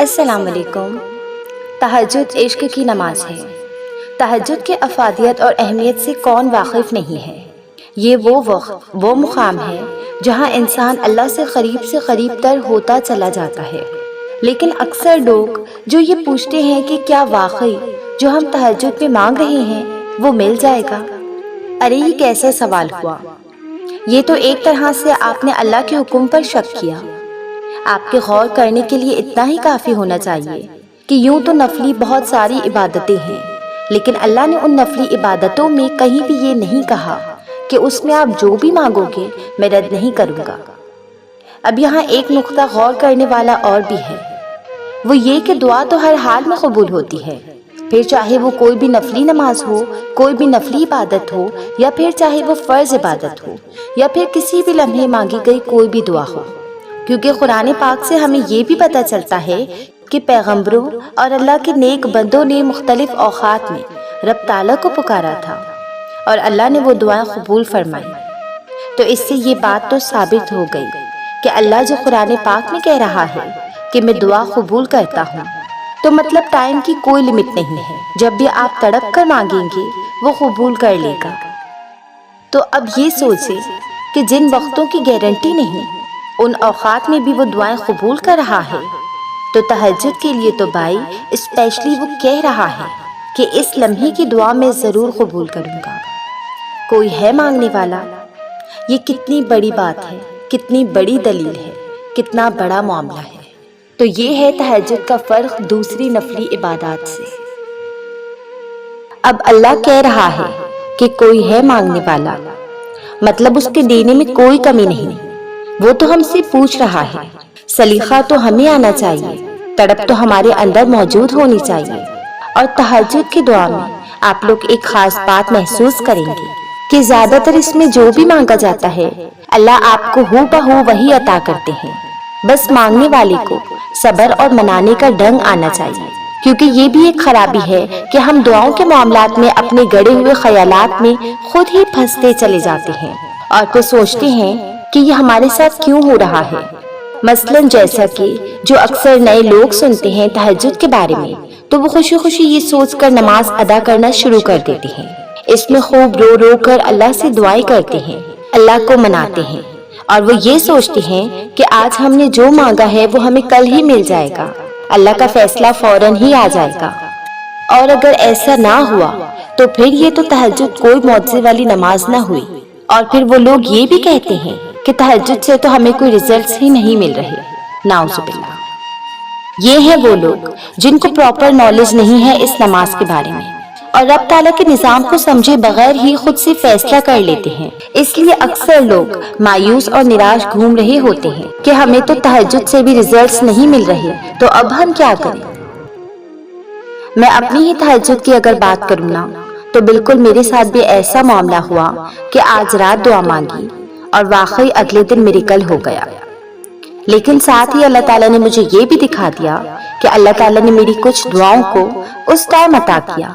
السلام علیکم۔ تہجد عشق کی نماز ہے۔ تہجد کے افادیت اور اہمیت سے کون واقف نہیں ہے؟ یہ وہ وقت، وہ مقام ہے جہاں انسان اللہ سے قریب تر ہوتا چلا جاتا ہے۔ لیکن اکثر لوگ جو یہ پوچھتے ہیں کہ کیا واقعی جو ہم تہجد میں مانگ رہے ہیں وہ مل جائے گا؟ ارے یہ کیسا سوال ہوا؟ یہ تو ایک طرح سے آپ نے اللہ کے حکم پر شک کیا۔ آپ کے غور کرنے کے لیے اتنا ہی کافی ہونا چاہیے کہ یوں تو نفلی بہت ساری عبادتیں ہیں، لیکن اللہ نے ان نفلی عبادتوں میں کہیں بھی یہ نہیں کہا کہ اس میں آپ جو بھی مانگو گے میں رد نہیں کروں گا۔ اب یہاں ایک نقطہ غور کرنے والا اور بھی ہے، وہ یہ کہ دعا تو ہر حال میں قبول ہوتی ہے، پھر چاہے وہ کوئی بھی نفلی نماز ہو، کوئی بھی نفلی عبادت ہو، یا پھر چاہے وہ فرض عبادت ہو، یا پھر کسی بھی لمحے مانگی گئی کوئی بھی دعا ہو، کیونکہ قرآن پاک سے ہمیں یہ بھی پتہ چلتا ہے کہ پیغمبروں اور اللہ کے نیک بندوں نے مختلف اوقات میں رب تعالیٰ کو پکارا تھا اور اللہ نے وہ دعائیں قبول فرمائی۔ تو اس سے یہ بات تو ثابت ہو گئی کہ اللہ جو قرآن پاک میں کہہ رہا ہے کہ میں دعا قبول کرتا ہوں، تو مطلب ٹائم کی کوئی لمٹ نہیں ہے، جب بھی آپ تڑپ کر مانگیں گے وہ قبول کر لے گا۔ تو اب یہ سوچیں کہ جن وقتوں کی گارنٹی نہیں، ان اوقات میں بھی وہ دعائیں قبول کر رہا ہے، تو تہجد کے لیے تو بھائی اسپیشلی وہ کہہ رہا ہے کہ اس لمحے کی دعا میں ضرور قبول کروں گا۔ کوئی ہے مانگنے والا؟ یہ کتنی بڑی بات ہے، کتنی بڑی دلیل ہے، کتنا بڑا معاملہ ہے۔ تو یہ ہے تہجد کا فرق دوسری نفلی عبادات سے۔ اب اللہ کہہ رہا ہے کہ کوئی ہے مانگنے والا، مطلب اس کے دینے میں کوئی کمی نہیں۔ وہ تو ہم سے پوچھ رہا ہے، سلیقہ تو ہمیں آنا چاہیے، تڑپ تو ہمارے اندر موجود ہونی چاہیے۔ اور تہجد کی دعا میں آپ لوگ ایک خاص بات محسوس کریں گے کہ زیادہ تر اس میں جو بھی مانگا جاتا ہے اللہ آپ کو ہو بہو وہی عطا کرتے ہیں، بس مانگنے والے کو صبر اور منانے کا ڈنگ آنا چاہیے، کیونکہ یہ بھی ایک خرابی ہے کہ ہم دعاؤں کے معاملات میں اپنے گڑے ہوئے خیالات میں خود ہی پھنستے چلے جاتے ہیں اور پھر سوچتے ہیں کہ یہ ہمارے ساتھ کیوں ہو رہا ہے۔ مثلاً جیسا کہ جو اکثر نئے لوگ سنتے ہیں تہجد کے بارے میں، تو وہ خوشی خوشی یہ سوچ کر نماز ادا کرنا شروع کر دیتے ہیں، اس میں خوب رو رو کر اللہ سے دعائیں کرتے ہیں، اللہ کو مناتے ہیں، اور وہ یہ سوچتے ہیں کہ آج ہم نے جو مانگا ہے وہ ہمیں کل ہی مل جائے گا، اللہ کا فیصلہ فوراً ہی آ جائے گا۔ اور اگر ایسا نہ ہوا تو پھر یہ تو تہجد کوئی معجزے والی نماز نہ ہوئی۔ اور پھر وہ لوگ یہ بھی کہتے ہیں کہ تہجد سے تو ہمیں کوئی ریزلٹس ہی نہیں مل رہے، نعوذ باللہ۔ یہ ہیں وہ لوگ جن کو پراپر نالج نہیں ہے اس نماز کے بارے میں، اور رب تعالیٰ کے نظام کو سمجھے بغیر ہی خود سے فیصلہ کر لیتے ہیں۔ اس لیے اکثر لوگ مایوس اور نراش گھوم رہے ہوتے ہیں کہ ہمیں تو تہجد سے بھی ریزلٹس نہیں مل رہے، تو اب ہم کیا کریں؟ میں اپنی ہی تہجد کی اگر بات کروں نا، تو بالکل میرے ساتھ بھی ایسا معاملہ ہوا کہ آج رات دعا مانگی اور واقعی اگلے دن میریکل ہو گیا، لیکن ساتھ ہی اللہ تعالیٰ نے مجھے یہ بھی دکھا دیا کہ اللہ تعالیٰ نے میری کچھ دعاؤں کو اس ٹائم عطا کیا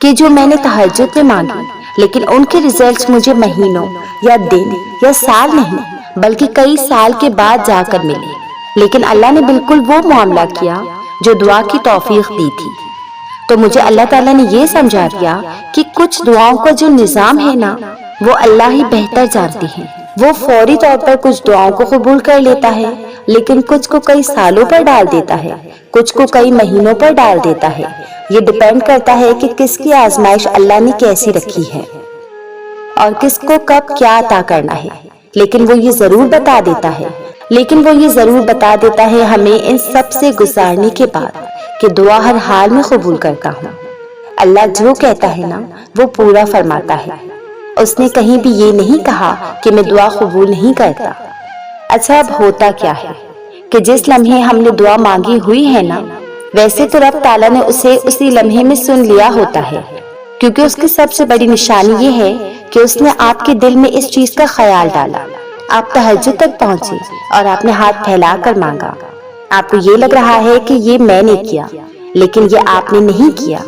کہ جو میں نے تہجد میں مانگی، لیکن ان کے ریزلٹس مجھے مہینوں یا دن یا سال نہیں بلکہ کئی سال کے بعد جا کر ملے، لیکن اللہ نے بالکل وہ معاملہ کیا جو دعا کی توفیق دی تھی۔ تو مجھے اللہ تعالیٰ نے یہ سمجھا دیا کہ کچھ دعاؤں کا جو نظام ہے نا وہ اللہ ہی بہتر جانتے ہیں۔ وہ فوری طور پر کچھ دعاؤں کو قبول کر لیتا ہے، لیکن کچھ کو کئی سالوں پر ڈال دیتا ہے، کچھ کو کئی مہینوں پر ڈال دیتا ہے۔ یہ ڈیپینڈ کرتا ہے کہ کس کی آزمائش اللہ نے کیسی رکھی ہے اور کس کو کب کیا عطا کرنا ہے، لیکن وہ یہ ضرور بتا دیتا ہے ہمیں ان سب سے گزارنے کے بعد کہ دعا ہر حال میں قبول کرتا ہوں۔ اللہ جو کہتا ہے نا وہ پورا فرماتا ہے، اس نے کہیں بھی یہ نہیں کہا کہ میں دعا قبول نہیں کرتا۔ اچھا اب ہوتا کیا ہے کہ جس لمحے ہم نے دعا مانگی ہوئی ہے نا، ویسے تو رب تعالیٰ نے اسے اسی لمحے میں سن لیا ہوتا ہے، کیونکہ اس کی سب سے بڑی نشانی یہ ہے کہ اس نے آپ کے دل میں اس چیز کا خیال ڈالا۔ آپ تہجد تک پہنچے اور آپ نے ہاتھ پھیلا کر مانگا۔ آپ کو یہ لگ رہا ہے کہ یہ میں نے کیا، لیکن یہ آپ نے نہیں کیا،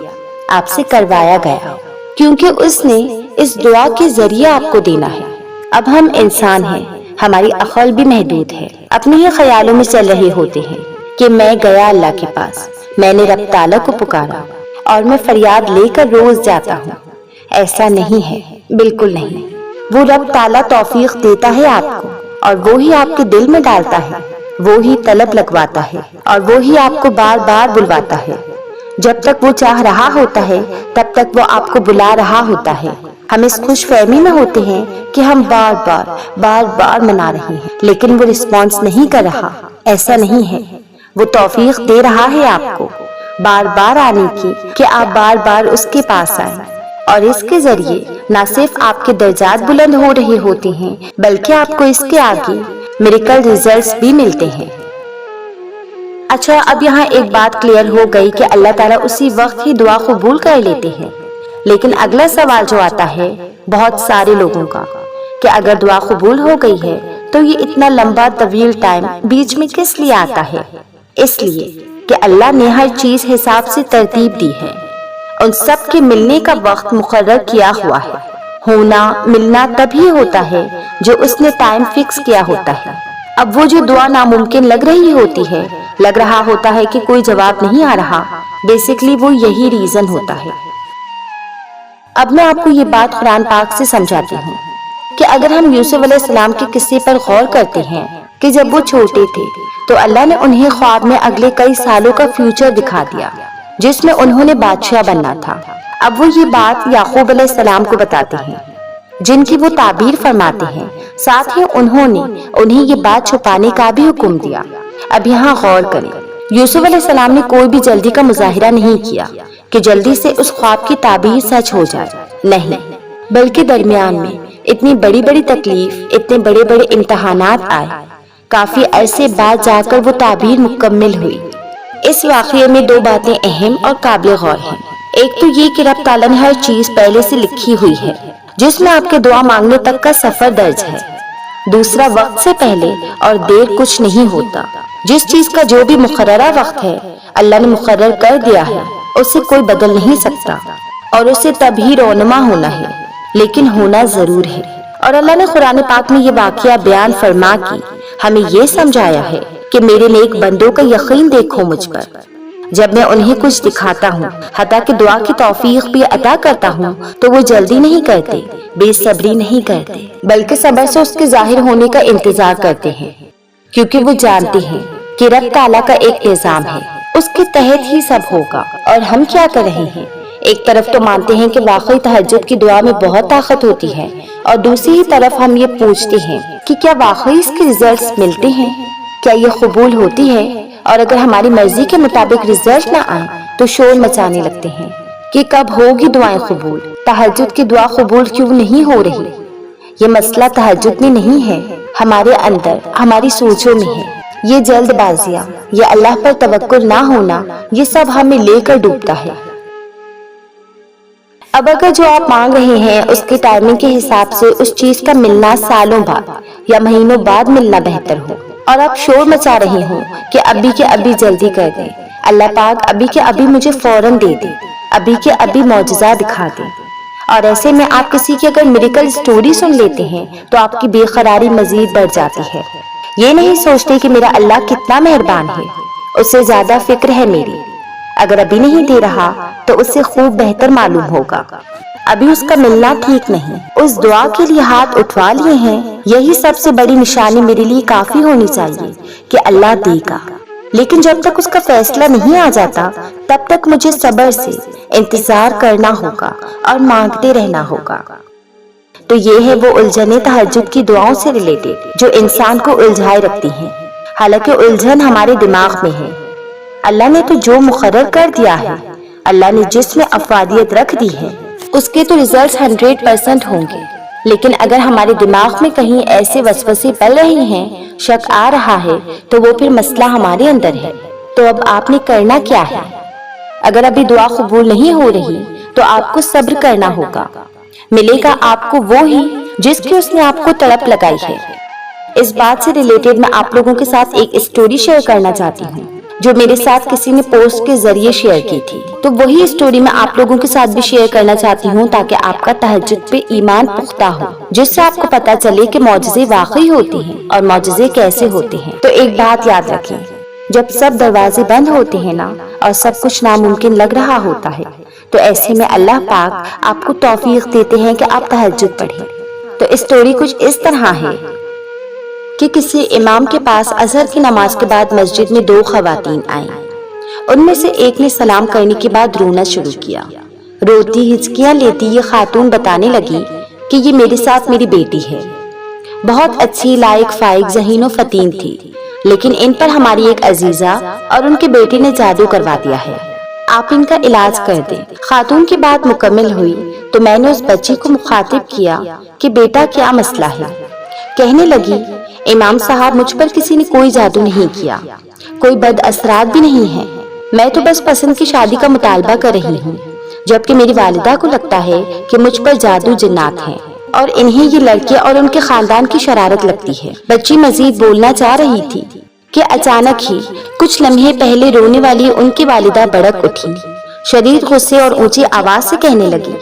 آپ سے کروایا گیا، کیونکہ اس نے اس دعا کے ذریعے آپ کو دینا ہے۔ اب ہم انسان ہیں، ہماری عقل بھی محدود ہے، اپنے ہی خیالوں میں چل رہے ہوتے ہیں، کہ میں گیا اللہ کے پاس، میں نے رب تعالیٰ کو پکارا اور میں فریاد لے کر روز جاتا ہوں۔ ایسا نہیں ہے، بالکل نہیں۔ وہ رب تعالیٰ توفیق دیتا ہے آپ کو، اور وہی آپ کے دل میں ڈالتا ہے، وہی طلب لگواتا ہے، اور وہی آپ کو بار بار بلواتا ہے۔ جب تک وہ چاہ رہا ہوتا ہے تب تک وہ آپ کو بلا رہا ہوتا ہے۔ ہم اس خوش فہمی میں ہوتے ہیں کہ ہم بار بار منا رہے ہیں، لیکن وہ رسپانس نہیں کر رہا۔ ایسا نہیں ہے، وہ توفیق دے رہا ہے آپ کو بار بار آنے کی، کہ آپ بار بار اس کے پاس آئیں، اور اس کے ذریعے نہ صرف آپ کے درجات بلند ہو رہے ہوتے ہیں بلکہ آپ کو اس کے آگے میریکل ریزلٹس بھی ملتے ہیں۔ اچھا، اب یہاں ایک بات کلیئر ہو گئی کہ اللہ تعالیٰ اسی وقت ہی دعا قبول کر لیتے ہیں، لیکن اگلا سوال جو آتا ہے بہت سارے لوگوں کا کہ اگر دعا قبول ہو گئی ہے تو یہ اتنا لمبا طویل ٹائم بیچ میں کس لیے آتا ہے؟ اس لیے کہ اللہ نے ہر چیز حساب سے ترتیب دی ہے، ان سب کے ملنے کا وقت مقرر کیا ہوا ہے۔ ہونا ملنا تبھی ہوتا ہے جو اس نے ٹائم فکس کیا ہوتا ہے۔ اب وہ جو دعا ناممکن لگ رہی ہوتی ہے، لگ رہا ہوتا ہے کہ کوئی جواب نہیں آ رہا، بیسیکلی وہ یہی ریزن ہوتا ہے۔ اب میں آپ کو یہ بات قرآن پاک سے سمجھاتی ہوں کہ اگر ہم یوسف علیہ السلام کے قصے پر غور کرتے ہیں کہ جب وہ چھوٹے تھے تو اللہ نے انہیں خواب میں اگلے کئی سالوں کا فیوچر دکھا دیا جس میں انہوں نے بادشاہ بننا تھا۔ اب وہ یہ بات یعقوب علیہ السلام کو بتاتے ہیں جن کی وہ تعبیر فرماتے ہیں، ساتھ ہی انہوں نے انہیں یہ بات چھپانے کا بھی حکم دیا۔ اب یہاں غور کریں، یوسف علیہ السلام نے کوئی بھی جلدی کا مظاہرہ نہیں کیا کہ جلدی سے اس خواب کی تعبیر سچ ہو جائے، نہیں، بلکہ درمیان میں اتنی بڑی بڑی تکلیف، اتنے بڑے بڑے امتحانات آئے، کافی عرصے بعد جا کر وہ تعبیر مکمل ہوئی۔ اس واقعے میں دو باتیں اہم اور قابل غور ہیں۔ ایک تو یہ کہ رب تعالیٰ نے ہر چیز پہلے سے لکھی ہوئی ہے جس میں آپ کے دعا مانگنے تک کا سفر درج ہے۔ دوسرا، وقت سے پہلے اور دیر کچھ نہیں ہوتا۔ جس چیز کا جو بھی مقررہ وقت ہے اللہ نے مقرر کر دیا ہے، اسے کوئی بدل نہیں سکتا، اور اسے تبھی رونما ہونا ہے، لیکن ہونا ضرور ہے۔ اور اللہ نے قرآن پاک میں یہ واقعہ بیان فرما کے ہمیں یہ سمجھایا ہے کہ میرے نیک بندوں کا یقین دیکھو مجھ پر، جب میں انہیں کچھ دکھاتا ہوں، حتیٰ کہ دعا کی توفیق بھی عطا کرتا ہوں، تو وہ جلدی نہیں کرتے، بے صبری نہیں کرتے، بلکہ صبر سے اس کے ظاہر ہونے کا انتظار کرتے ہیں، کیونکہ وہ جانتے ہیں کہ رب تعالیٰ کا ایک نظام ہے، اس کے تحت ہی سب ہوگا۔ اور ہم کیا کر رہے ہیں؟ ایک طرف تو مانتے ہیں کہ واقعی تہجد کی دعا میں بہت طاقت ہوتی ہے، اور دوسری ہی طرف ہم یہ پوچھتے ہیں کہ کیا واقعی اس کے ریزلٹس ملتے ہیں؟ کیا یہ قبول ہوتی ہے؟ اور اگر ہماری مرضی کے مطابق ریزلٹ نہ آئیں تو شور مچانے لگتے ہیں کہ کب ہوگی دعائیں قبول، تہجد کی دعا قبول کیوں نہیں ہو رہی؟ یہ مسئلہ تہجد میں نہیں ہے، ہمارے اندر، ہماری سوچوں میں ہے۔ یہ جلد بازیاں، یہ اللہ پر توکل نہ ہونا، یہ سب ہمیں لے کر ڈوبتا ہے۔ اب اگر جو آپ مانگ رہے ہیں اس کی ٹائمنگ کے حساب سے اس چیز کا ملنا سالوں بعد یا مہینوں بعد ملنا بہتر ہو، اور آپ شور مچا رہے ہوں کہ ابھی کے ابھی جلدی کر دیں، اللہ پاک ابھی کے ابھی مجھے فوراً دے دے، ابھی کے ابھی معجزہ دکھا دے، اور ایسے میں آپ کسی کی اگر میریکل سٹوری سن لیتے ہیں تو آپ کی بے قراری مزید بڑھ جاتی ہے۔ یہ نہیں سوچتے کہ میرا اللہ کتنا مہربان ہے، اس سے زیادہ فکر ہے میری، اگر ابھی نہیں دے رہا تو اس سے خوب بہتر معلوم ہوگا، ابھی اس کا ملنا ٹھیک نہیں، اس دعا کے لیے ہاتھ اٹھوا لیے ہیں، یہی سب سے بڑی نشانی میرے لیے کافی ہونی چاہیے کہ اللہ دے گا، لیکن جب تک اس کا فیصلہ نہیں آ جاتا تب تک مجھے صبر سے انتظار کرنا ہوگا اور مانگتے رہنا ہوگا۔ تو یہ ہے وہ الجھنیں تہجد کی دعاؤں سے ریلیٹڈ جو انسان کو الجھائے رکھتی ہیں، حالانکہ الجھن ہمارے دماغ میں ہے۔ اللہ نے تو جو مقرر کر دیا ہے، اللہ نے جس میں افادیت رکھ دی ہے، اس کے تو ریزلٹس 100% ہوں گے، لیکن اگر ہمارے دماغ میں کہیں ایسے وسوسے پل رہے ہیں، شک آ رہا ہے، تو وہ پھر مسئلہ ہمارے اندر ہے۔ تو اب آپ نے کرنا کیا ہے؟ اگر ابھی دعا قبول نہیں ہو رہی تو آپ کو صبر کرنا ہوگا، ملے گا آپ کو وہی جس کی اس نے آپ کو تڑپ لگائی ہے۔ اس بات سے ریلیٹڈ میں آپ لوگوں کے ساتھ ایک اسٹوری شیئر کرنا چاہتی ہوں جو میرے ساتھ کسی نے پوسٹ کے ذریعے شیئر کی تھی، تو وہی اسٹوری میں آپ لوگوں کے ساتھ بھی شیئر کرنا چاہتی ہوں تاکہ آپ کا تہجد پہ ایمان پختہ ہو، جس سے آپ کو پتا چلے کہ معجزے واقعی ہوتی ہیں اور معجزے کیسے ہوتے ہیں۔ تو ایک بات یاد رکھیں، جب سب دروازے بند ہوتے ہیں نا اور سب کچھ ناممکن لگ رہا ہوتا ہے تو ایسے میں اللہ پاک آپ کو توفیق دیتے ہیں کہ آپ تہجد پڑھیں۔ تو اسٹوری کچھ اس طرح ہے کہ کسی امام کے پاس عصر کی نماز کے بعد مسجد میں 2 خواتین آئیں۔ ان میں سے ایک نے سلام کرنے کے بعد رونا شروع کیا۔ روتی ہچکیاں لیتی یہ خاتون بتانے لگی کہ یہ میرے ساتھ میری بیٹی ہے، بہت اچھی، لائق، فائق، ذہین و فطین تھی، لیکن ان پر ہماری ایک عزیزہ اور ان کے بیٹے نے جادو کروا دیا ہے، آپ ان کا علاج کر دیں۔ خاتون کی بات مکمل ہوئی تو میں نے اس بچی کو مخاطب کیا کہ بیٹا کیا مسئلہ ہے؟ کہنے لگی امام صاحب مجھ پر کسی نے کوئی جادو نہیں کیا، کوئی بد اثرات بھی نہیں ہے، میں تو بس پسند کی شادی کا مطالبہ کر رہی ہوں، جبکہ میری والدہ کو لگتا ہے کہ مجھ پر جادو جنات ہیں اور انہیں یہ لڑکے اور ان کے خاندان کی شرارت لگتی ہے۔ بچی مزید بولنا چاہ رہی تھی کہ اچانک ہی کچھ لمحے پہلے رونے والی ان کی والدہ بڑک اٹھی، شدید غصے اور اونچی آواز سے کہنے لگی،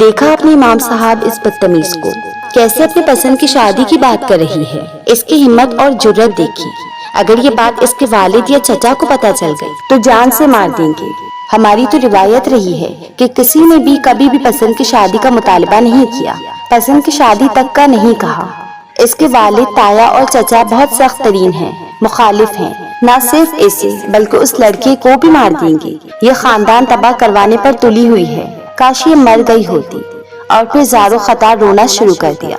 دیکھا اپنے امام صاحب اس بدتمیز کو کیسے اپنے پسند کی شادی کی بات کر رہی ہے، اس کی ہمت اور جرت دیکھی، اگر یہ بات اس کے والد یا چچا کو پتہ چل گئی تو جان سے مار دیں گے۔ ہماری تو روایت رہی ہے کہ کسی نے بھی کبھی بھی پسند کی شادی کا مطالبہ نہیں کیا، پسند کی شادی تک کا نہیں کہا۔ اس کے والد، تایا اور چچا بہت سخت ترین ہیں، مخالف ہیں، نہ صرف اسے بلکہ اس لڑکے کو بھی مار دیں گے، یہ خاندان تباہ کروانے پر تلی ہوئی ہے، کاش یہ مر گئی ہوتی، اور پھر زارو خطار رونا شروع کر دیا۔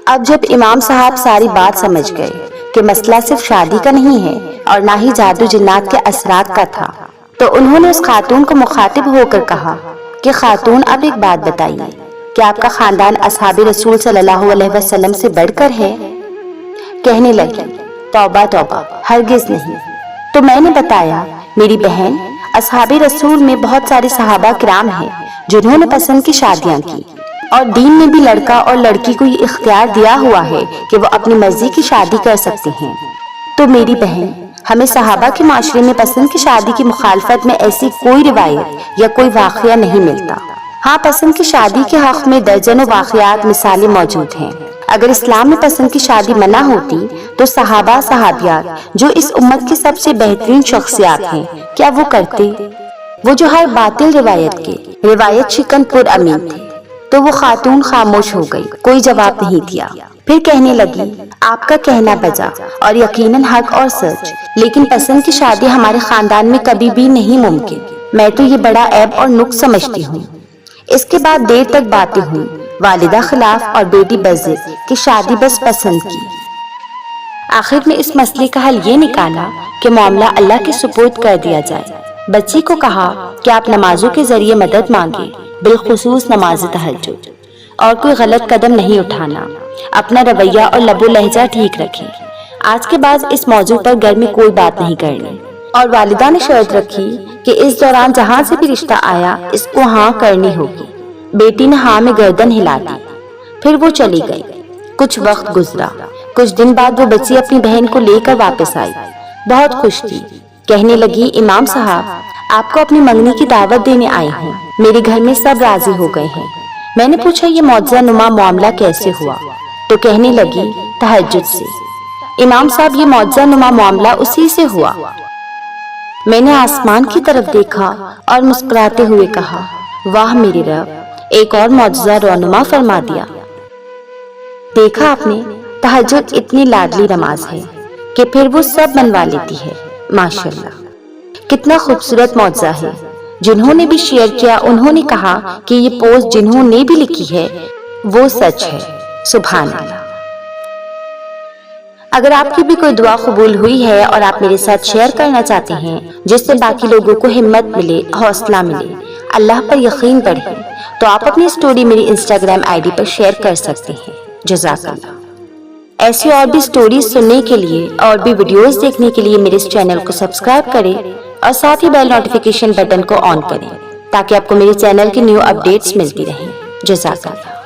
اب جب امام صاحب ساری بات سمجھ گئے کہ مسئلہ صرف شادی کا نہیں ہے اور نہ ہی جادو جنات کے اثرات کا تھا، تو انہوں نے اس خاتون کو مخاطب ہو کر کہا کہ خاتون اب ایک بات بتائیے، کہ آپ کا خاندان اصحاب رسول صلی اللہ علیہ وسلم سے بڑھ کر ہے؟ کہنے لگی، توبہ توبہ، ہرگز نہیں۔ تو میں نے بتایا، میری بہن، اصحاب رسول میں بہت سارے صحابہ کرام ہیں جنہوں نے پسند کی شادیاں کی، اور دین میں بھی لڑکا اور لڑکی کو یہ اختیار دیا ہوا ہے کہ وہ اپنی مرضی کی شادی کر سکتے ہیں۔ تو میری بہن، ہمیں صحابہ کے معاشرے میں پسند کی شادی کی مخالفت میں ایسی کوئی روایت یا کوئی واقعہ نہیں ملتا۔ ہاں، پسند کی شادی کے حق میں درجنوں واقعات، مثالیں موجود ہیں۔ اگر اسلام میں پسند کی شادی منع ہوتی تو صحابہ صحابیات جو اس امت کی سب سے بہترین شخصیات ہیں، کیا وہ کرتے؟ وہ جو ہر باطل روایت شکن پر امین تھے۔ تو وہ خاتون خاموش ہو گئی، کوئی جواب نہیں دیا۔ پھر کہنے لگی، آپ کا کہنا بجا اور یقیناً حق اور سچ، لیکن پسند کی شادی ہمارے خاندان میں کبھی بھی نہیں ممکن۔ میں تو یہ بڑا عیب اور نقص سمجھتی ہوں۔ اس کے بعد دیر تک باتیں ہوئی، والدہ خلاف اور بیٹی بضد کہ شادی بس پسند کی۔ آخر میں اس مسئلے کا حل یہ نکالا کہ معاملہ اللہ کے سپرد کر دیا جائے۔ بچی کو کہا کہ آپ نمازوں کے ذریعے مدد مانگے، بالخصوص نماز تہجد، اور کوئی غلط قدم نہیں اٹھانا، اپنا رویہ اور لب و لہجہ ٹھیک رکھیں۔ آج کے بعد اس موضوع پر گھر میں کوئی بات نہیں کرنی، اور والدہ نے شرط رکھی کہ اس دوران جہاں سے بھی رشتہ آیا اس کو ہاں کرنی ہوگی۔ بیٹی نے ہاں میں گردن ہلا دی، پھر وہ چلی گئی۔ کچھ وقت گزرا، کچھ دن بعد وہ بچی اپنی بہن کو لے کر واپس آئی، بہت خوش تھی۔ کہنے لگی، امام صاحب، آپ کو اپنی منگنی کی دعوت دینے آئی ہوں، میرے گھر میں سب راضی ہو گئے ہیں۔ میں نے پوچھا، یہ معجزہ نما معاملہ کیسے ہوا؟ تو کہنے لگی، تہجد سے۔ امام صاحب، یہ معجزہ نما معاملہ اسی سے ہوا۔ میں نے آسمان کی طرف دیکھا اور مسکراتے ہوئے کہا، واہ میرے رب، ایک اور معجزہ رونما فرما دیا۔ دیکھا آپ نے، تہجد اتنی لاڈلی نماز ہے کہ پھر وہ سب منوا لیتی ہے۔ ماشاءاللہ، کتنا خوبصورت معجزہ ہے۔ جنہوں نے بھی شیئر کیا انہوں نے کہا کہ یہ پوسٹ جنہوں نے بھی لکھی ہے وہ سچ ہے۔ سبحان اللہ۔ اگر آپ کی بھی کوئی دعا قبول ہوئی ہے اور آپ میرے ساتھ شیئر کرنا چاہتے ہیں جس سے باقی لوگوں کو ہمت ملے، حوصلہ ملے، اللہ پر یقین بڑھے، تو آپ اپنی سٹوری میری انسٹاگرام ID پر شیئر کر سکتے ہیں۔ جزاک اللہ۔ ایسی اور بھی سٹوریز سننے کے لیے اور بھی ویڈیوز دیکھنے کے لیے میرے اس چینل کو سبسکرائب کریں اور ساتھ ہی بیل نوٹیفیکیشن بٹن کو آن کریں تاکہ آپ کو میرے چینل کی نیو اپڈیٹس ملتی رہیں۔ جزاک اللہ۔